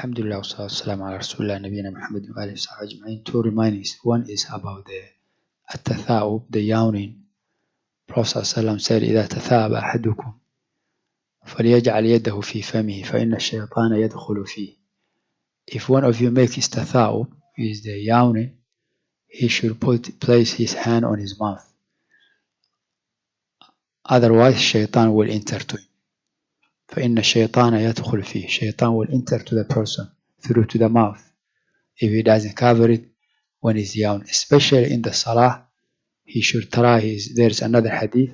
Alhamdulillah, wassalatu wassalamu ala rasulillah nabiyina Muhammad wa alihi wa sahbihi ajma'in. Two reminders. One is about the at-tatha'ub, the yawning. Prophet ﷺ said, إذا تثاءب أحدكم فليجعل يده في فمه فإن الشيطان يدخل فيه. If one of you makes tatha'ub, is the yawning, he should place his hand on his mouth. Otherwise, shaitan will enter to him. فإن الشيطان يدخل فيه. Shaitan will enter to the person through to the mouth if he doesn't cover it when he's yawning. Especially in the salah, he should try there's another hadith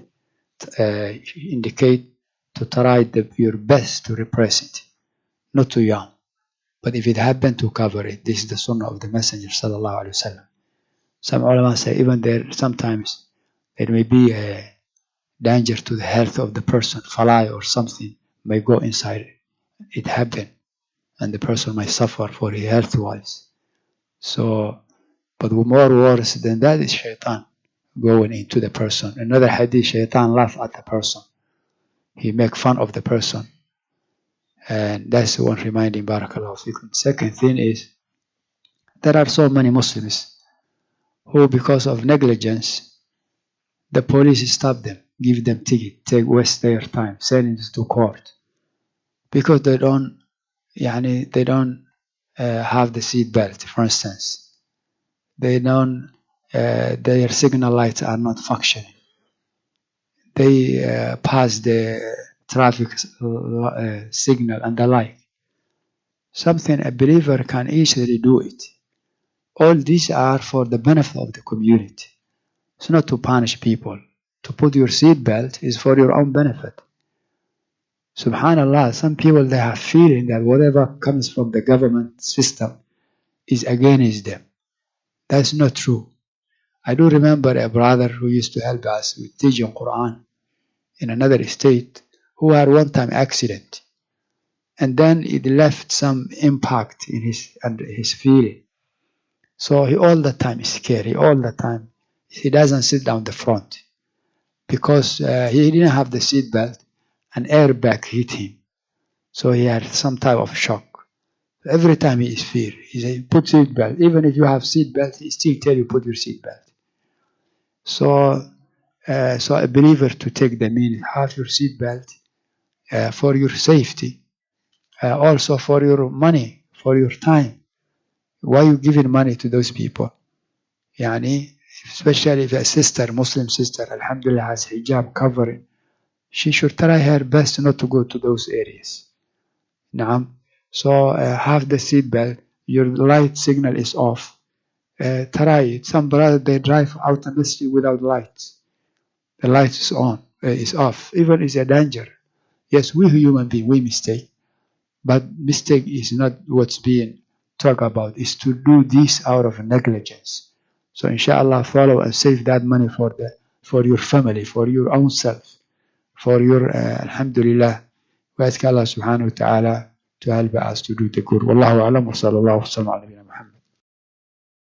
indicate to try your best to repress it, not to yawn. But if it happened, to cover it. This is the sunnah of the Messenger sallallahu alaihi wasallam. Some ulama say even there sometimes there may be a danger to the health of the person, fly or something may go inside it happen, and the person may suffer for his health-wise. So, but more worse than that is shaitan going into the person. Another hadith, shaitan laugh at the person. He make fun of the person. And that's one reminding, barakallahu fikum. Second thing is, there are so many Muslims who, because of negligence, the police stop them, give them ticket, waste their time, send them to court. Because they don't have the seat belt, for instance. They don't, their signal lights are not functioning. They pass the traffic signal and the like. Something a believer can easily do it. All these are for the benefit of the community. It's not to punish people. To put your seat belt is for your own benefit. Subhanallah, some people, they have feeling that whatever comes from the government system is against them. That's not true. I do remember a brother who used to help us with teaching Quran in another state who had one time accident. And then it left some impact in his feeling. So he all the time is scared. He doesn't sit down the front because he didn't have the seat belt. An airbag hit him. So he had some type of shock. Every time he is fear, he says, put seat belt. Even if you have seat belt, he still tell you put your seat belt. So a believer to take the meaning, have your seat belt for your safety, also for your money, for your time. Why you giving money to those people? Yani, especially if a sister, Muslim sister, alhamdulillah, has hijab covering, she should try her best not to go to those areas. Naam. So have the seat belt. Your light signal is off. Try it. Some brothers, they drive out in the street without lights. The light is on, is off. Even it's a danger. Yes, we human beings, we mistake. But mistake is not what's being talked about. It's to do this out of negligence. So inshallah, follow and save that money for your family, for your own self. For your, alhamdulillah, we ask Allah subhanahu wa ta'ala to help us to do the good. Wallahu alam wa sallallahu wa sallam ala